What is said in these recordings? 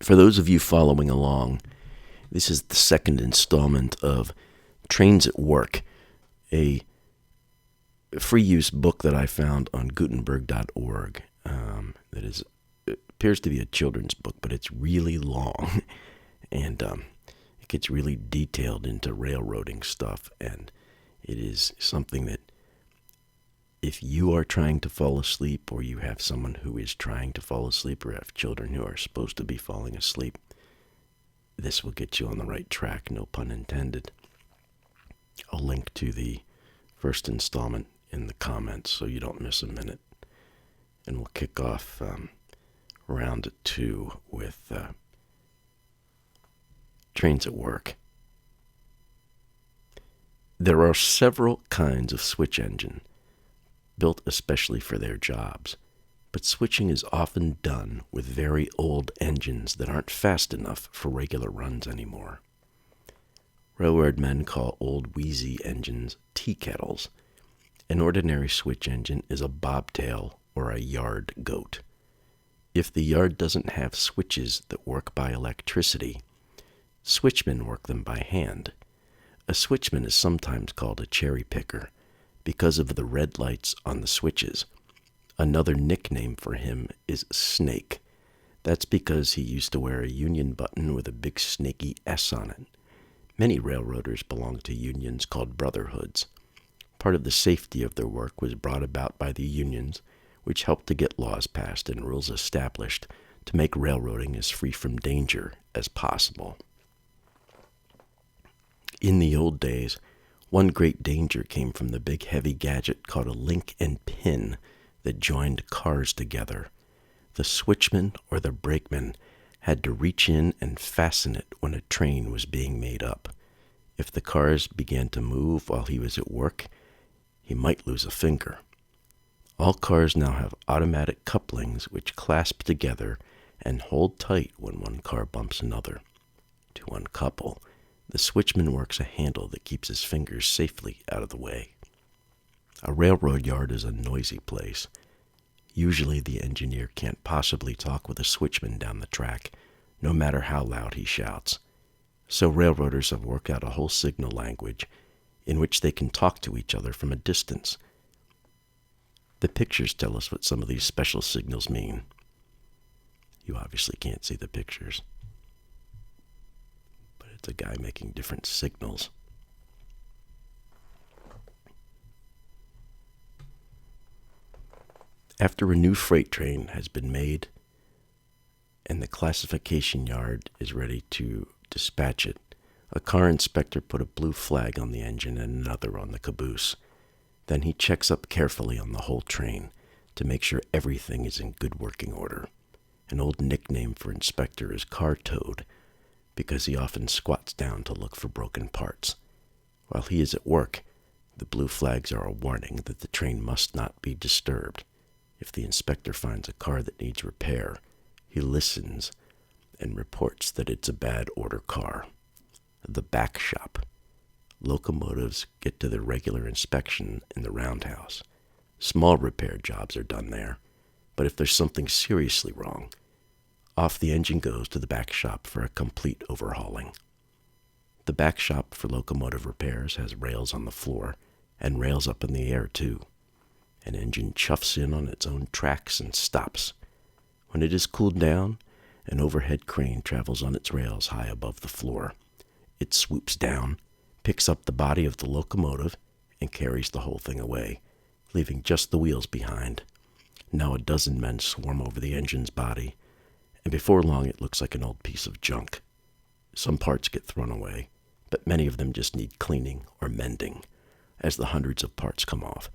For those of you following along, this is the second installment of Trains at Work, a free use book that I found on Gutenberg.org. That appears to be a children's book, but it's really long, and it gets really detailed into railroading stuff, and it is something that if you are trying to fall asleep, or you have someone who is trying to fall asleep, or have children who are supposed to be falling asleep, this will get you on the right track, no pun intended. I'll link to the first installment in the comments so you don't miss a minute. And we'll kick off round 2 with Trains at Work. There are several kinds of switch engine, built especially for their jobs, but switching is often done with very old engines that aren't fast enough for regular runs anymore. Railroad men call old wheezy engines tea kettles. An ordinary switch engine is a bobtail or a yard goat. If the yard doesn't have switches that work by electricity, switchmen work them by hand. A switchman is sometimes called a cherry picker because of the red lights on the switches. Another nickname for him is Snake. That's because he used to wear a union button with a big snaky S on it. Many railroaders belonged to unions called brotherhoods. Part of the safety of their work was brought about by the unions, which helped to get laws passed and rules established to make railroading as free from danger as possible. In the old days, one great danger came from the big heavy gadget called a link and pin that joined cars together. The switchman or the brakeman had to reach in and fasten it when a train was being made up. If the cars began to move while he was at work, he might lose a finger. All cars now have automatic couplings which clasp together and hold tight when one car bumps another. To uncouple, the switchman works a handle that keeps his fingers safely out of the way. A railroad yard is a noisy place. Usually the engineer can't possibly talk with a switchman down the track, no matter how loud he shouts. So railroaders have worked out a whole signal language in which they can talk to each other from a distance. The pictures tell us what some of these special signals mean. You obviously can't see the pictures, but it's a guy making different signals. After a new freight train has been made and the classification yard is ready to dispatch it, a car inspector put a blue flag on the engine and another on the caboose. Then he checks up carefully on the whole train to make sure everything is in good working order. An old nickname for inspector is car toad, because he often squats down to look for broken parts. While he is at work, the blue flags are a warning that the train must not be disturbed. If the inspector finds a car that needs repair, he listens and reports that it's a bad order car. The back shop. Locomotives get to their regular inspection in the roundhouse. Small repair jobs are done there, but if there's something seriously wrong, off the engine goes to the back shop for a complete overhauling. The back shop for locomotive repairs has rails on the floor and rails up in the air too. An engine chuffs in on its own tracks and stops. When it is cooled down, an overhead crane travels on its rails high above the floor. It swoops down, picks up the body of the locomotive, and carries the whole thing away, leaving just the wheels behind. Now a dozen men swarm over the engine's body, and before long it looks like an old piece of junk. Some parts get thrown away, but many of them just need cleaning or mending. As the hundreds of parts come off,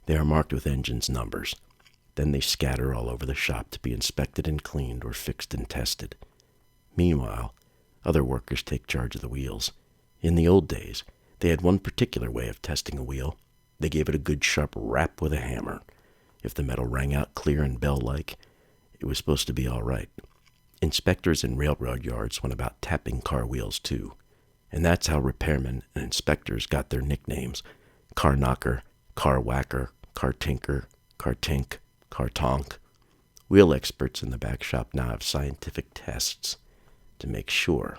they are marked with engine's numbers. Then they scatter all over the shop to be inspected and cleaned or fixed and tested. Meanwhile, other workers take charge of the wheels. In the old days, they had one particular way of testing a wheel. They gave it a good sharp rap with a hammer. If the metal rang out clear and bell-like, it was supposed to be all right. Inspectors in railroad yards went about tapping car wheels too. And that's how repairmen and inspectors got their nicknames: car knocker, car whacker, car tinker, car tink, car tonk. Wheel experts in the back shop now have scientific tests. to make sure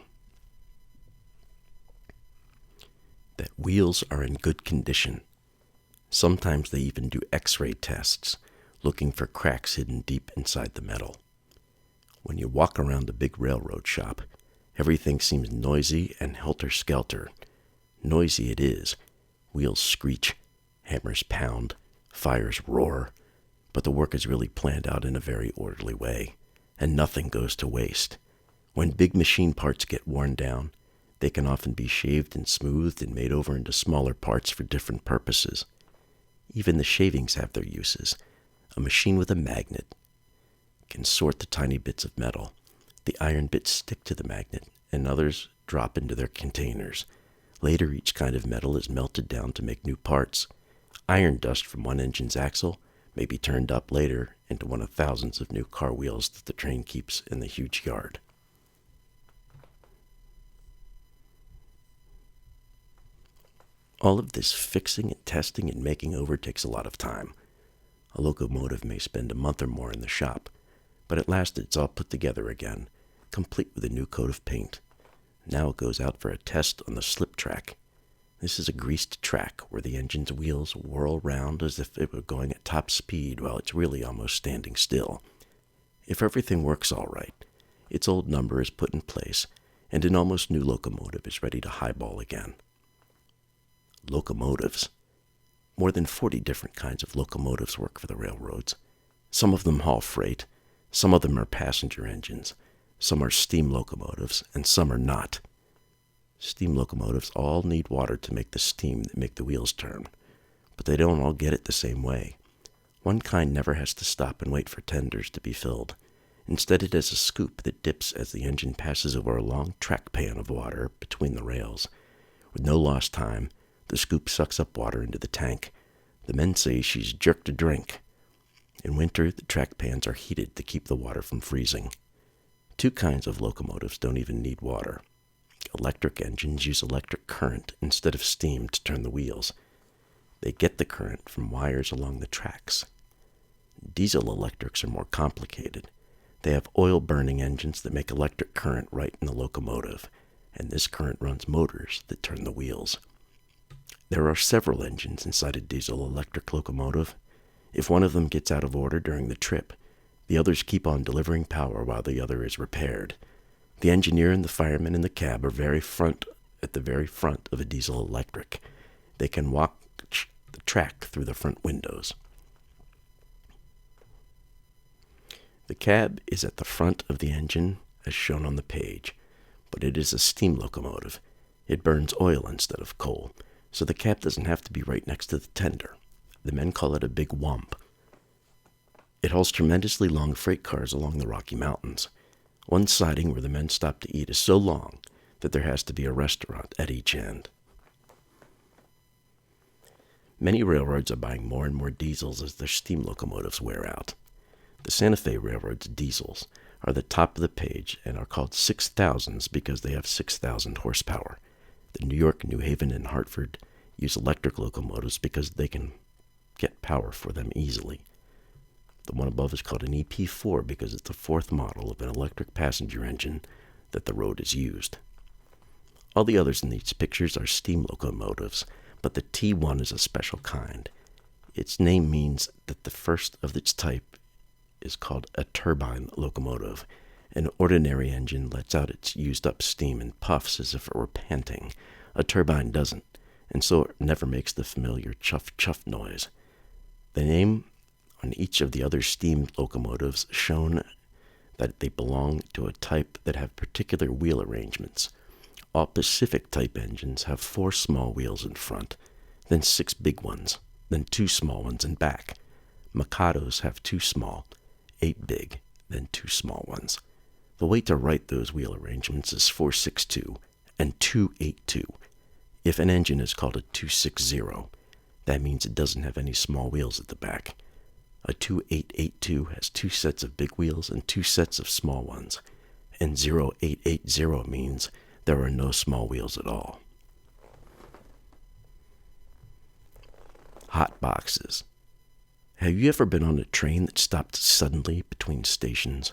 that wheels are in good condition. Sometimes they even do X-ray tests, looking for cracks hidden deep inside the metal. When you walk around a big railroad shop, everything seems noisy and helter-skelter. Noisy it is. Wheels screech, hammers pound, fires roar, but the work is really planned out in a very orderly way, and nothing goes to waste. When big machine parts get worn down, they can often be shaved and smoothed and made over into smaller parts for different purposes. Even the shavings have their uses. A machine with a magnet can sort the tiny bits of metal. The iron bits stick to the magnet, and others drop into their containers. Later, each kind of metal is melted down to make new parts. Iron dust from one engine's axle may be turned up later into one of thousands of new car wheels that the train keeps in the huge yard. All of this fixing and testing and making over takes a lot of time. A locomotive may spend a month or more in the shop, but at last it's all put together again, complete with a new coat of paint. Now it goes out for a test on the slip track. This is a greased track where the engine's wheels whirl round as if it were going at top speed while it's really almost standing still. If everything works all right, its old number is put in place, and an almost new locomotive is ready to highball again. Locomotives. More than 40 different kinds of locomotives work for the railroads. Some of them haul freight, some of them are passenger engines, some are steam locomotives, and some are not. Steam locomotives all need water to make the steam that make the wheels turn, but they don't all get it the same way. One kind never has to stop and wait for tenders to be filled. Instead, it has a scoop that dips as the engine passes over a long track pan of water between the rails. With no lost time, the scoop sucks up water into the tank. The men say she's jerked a drink. In winter, the track pans are heated to keep the water from freezing. Two kinds of locomotives don't even need water. Electric engines use electric current instead of steam to turn the wheels. They get the current from wires along the tracks. Diesel electrics are more complicated. They have oil-burning engines that make electric current right in the locomotive, and this current runs motors that turn the wheels. There are several engines inside a diesel-electric locomotive. If one of them gets out of order during the trip, the others keep on delivering power while the other is repaired. The engineer and the fireman in the cab are at the very front of a diesel-electric. They can watch the track through the front windows. The cab is at the front of the engine as shown on the page, but it is a steam locomotive. It burns oil instead of coal, so the cab doesn't have to be right next to the tender. The men call it a big wump. It hauls tremendously long freight cars along the Rocky Mountains. One siding where the men stop to eat is so long that there has to be a restaurant at each end. Many railroads are buying more and more diesels as their steam locomotives wear out. The Santa Fe Railroad's diesels are the top of the page and are called 6000s because they have 6,000 horsepower. The New York, New Haven, and Hartford use electric locomotives because they can get power for them easily. The one above is called an EP4 because it's the fourth model of an electric passenger engine that the road has used. All the others in these pictures are steam locomotives, but the T1 is a special kind. Its name means that the first of its type is called a turbine locomotive. An ordinary engine lets out its used-up steam and puffs as if it were panting. A turbine doesn't, and so it never makes the familiar chuff-chuff noise. The name on each of the other steam locomotives shown that they belong to a type that have particular wheel arrangements. All Pacific-type engines have 4 small wheels in front, then 6 big ones, then 2 small ones in back. Mikados have 2 small, 8 big, then 2 small ones. The way to write those wheel arrangements is 462 and 282. If an engine is called a 260, that means it doesn't have any small wheels at the back. A 2882 has 2 sets of big wheels and 2 sets of small ones, and 0880 means there are no small wheels at all. Hot boxes. Have you ever been on a train that stopped suddenly between stations?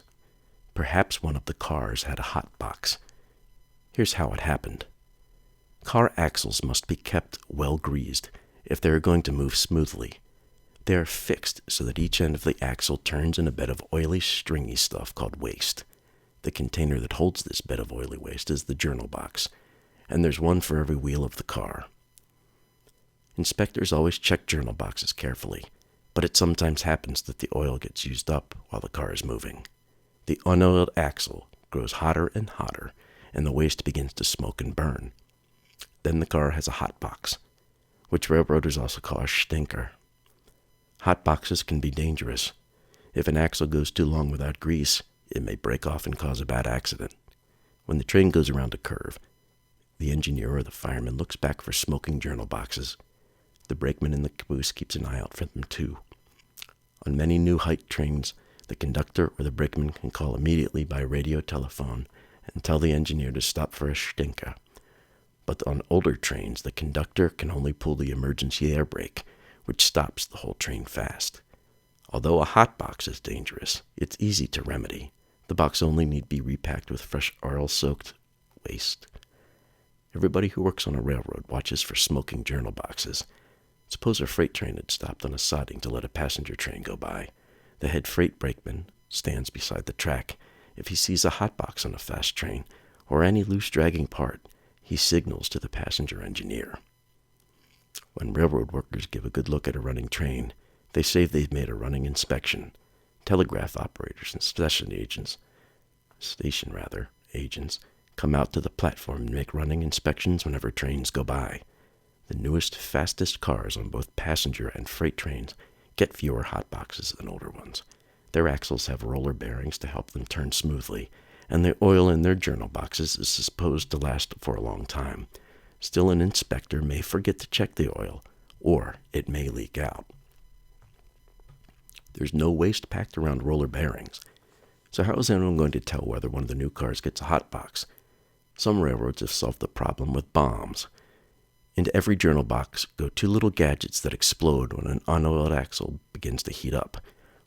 Perhaps one of the cars had a hot box. Here's how it happened. Car axles must be kept well greased if they are going to move smoothly. They are fixed so that each end of the axle turns in a bed of oily, stringy stuff called waste. The container that holds this bed of oily waste is the journal box, and there's one for every wheel of the car. Inspectors always check journal boxes carefully, but it sometimes happens that the oil gets used up while the car is moving. The unoiled axle grows hotter and hotter, and the waste begins to smoke and burn. Then the car has a hot box, which railroaders also call a stinker. Hot boxes can be dangerous. If an axle goes too long without grease, it may break off and cause a bad accident. When the train goes around a curve, the engineer or the fireman looks back for smoking journal boxes. The brakeman in the caboose keeps an eye out for them too. On many new height trains, the conductor or the brakeman can call immediately by radio telephone and tell the engineer to stop for a stinker. But on older trains, the conductor can only pull the emergency air brake, which stops the whole train fast. Although a hot box is dangerous, it's easy to remedy. The box only need be repacked with fresh oil-soaked waste. Everybody who works on a railroad watches for smoking journal boxes. Suppose a freight train had stopped on a siding to let a passenger train go by. The head freight brakeman stands beside the track. If he sees a hot box on a fast train or any loose dragging part, he signals to the passenger engineer. When railroad workers give a good look at a running train, they say they've made a running inspection. Telegraph operators and station agents come out to the platform and make running inspections whenever trains go by. The newest, fastest cars on both passenger and freight trains get fewer hot boxes than older ones. Their axles have roller bearings to help them turn smoothly, and the oil in their journal boxes is supposed to last for a long time. Still, an inspector may forget to check the oil, or it may leak out. There's no waste packed around roller bearings. So how is anyone going to tell whether one of the new cars gets a hot box? Some railroads have solved the problem with bombs. Into every journal box go two little gadgets that explode when an unoiled axle begins to heat up.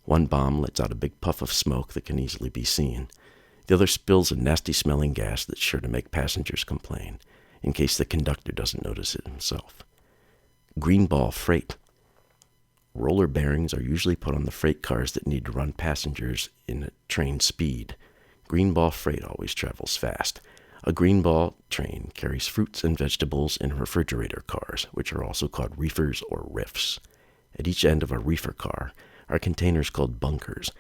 One bomb lets out a big puff of smoke that can easily be seen. The other spills a nasty-smelling gas that's sure to make passengers complain, in case the conductor doesn't notice it himself. Greenball freight. Roller bearings are usually put on the freight cars that need to run passengers in at train speed. Greenball freight always travels fast. A greenball train carries fruits and vegetables in refrigerator cars, which are also called reefers or riffs. At each end of a reefer car are containers called bunkers.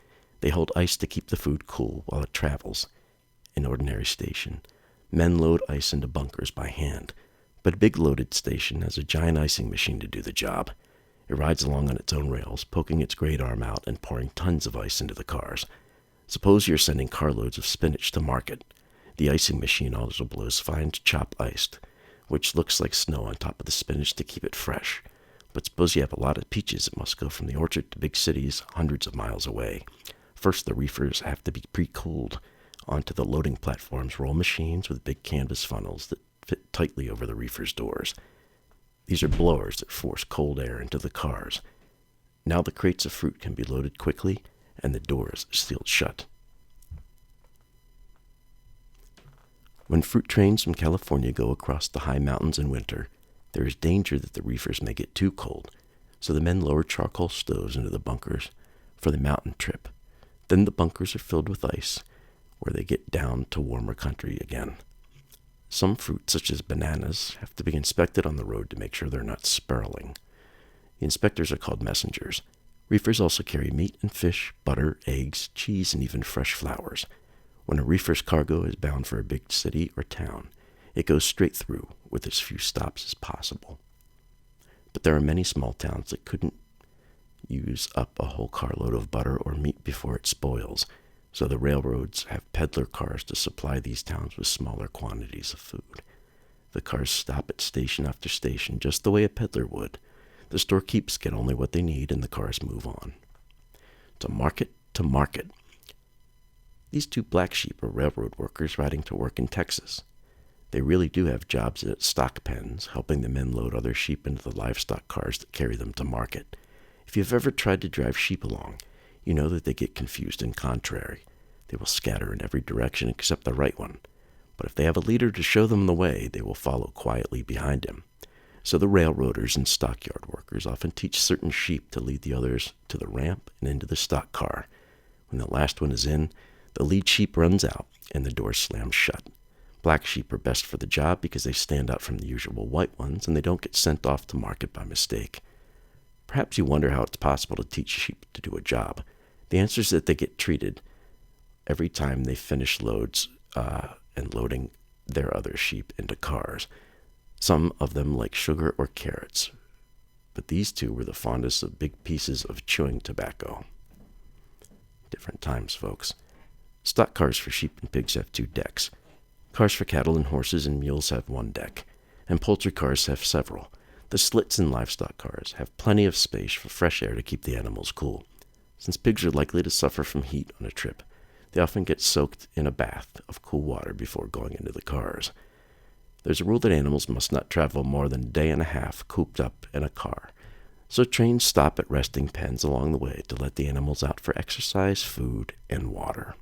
They hold ice to keep the food cool while it travels. In ordinary station, men load ice into bunkers by hand, but a big loaded station has a giant icing machine to do the job. It rides along on its own rails, poking its great arm out and pouring tons of ice into the cars. Suppose you're sending carloads of spinach to market. The icing machine also blows fine chopped ice, which looks like snow on top of the spinach to keep it fresh. But suppose you have a lot of peaches that must go from the orchard to big cities hundreds of miles away. First, the reefers have to be pre-cooled. Onto the loading platforms roll machines with big canvas funnels that fit tightly over the reefers' doors. These are blowers that force cold air into the cars. Now the crates of fruit can be loaded quickly, and the doors sealed shut. When fruit trains from California go across the high mountains in winter, there is danger that the reefers may get too cold, so the men lower charcoal stoves into the bunkers for the mountain trip. Then the bunkers are filled with ice, where they get down to warmer country again. Some fruits, such as bananas, have to be inspected on the road to make sure they're not spiraling. The inspectors are called messengers. Reefers also carry meat and fish, butter, eggs, cheese, and even fresh flowers. When a reefer's cargo is bound for a big city or town, it goes straight through with as few stops as possible. But there are many small towns that couldn't use up a whole carload of butter or meat before it spoils, so the railroads have peddler cars to supply these towns with smaller quantities of food. The cars stop at station after station just the way a peddler would. The storekeepers get only what they need and the cars move on. To market. These two black sheep are railroad workers riding to work in Texas. They really do have jobs at stock pens, helping the men load other sheep into the livestock cars that carry them to market. If you've ever tried to drive sheep along, you know that they get confused and contrary. They will scatter in every direction except the right one. But if they have a leader to show them the way, they will follow quietly behind him. So the railroaders and stockyard workers often teach certain sheep to lead the others to the ramp and into the stock car. When the last one is in, the lead sheep runs out and the door slams shut. Black sheep are best for the job because they stand out from the usual white ones and they don't get sent off to market by mistake. Perhaps you wonder how it's possible to teach sheep to do a job. The answer is that they get treated every time they finish loads and loading their other sheep into cars. Some of them like sugar or carrots, but these two were the fondest of big pieces of chewing tobacco. Different times, folks. Stock cars for sheep and pigs have 2 decks. Cars for cattle and horses and mules have 1 deck, and poultry cars have several. The slits in livestock cars have plenty of space for fresh air to keep the animals cool. Since pigs are likely to suffer from heat on a trip, they often get soaked in a bath of cool water before going into the cars. There's a rule that animals must not travel more than a day and a half cooped up in a car, so trains stop at resting pens along the way to let the animals out for exercise, food, and water.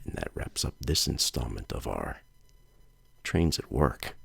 And that wraps up this installment of our Trains at Work.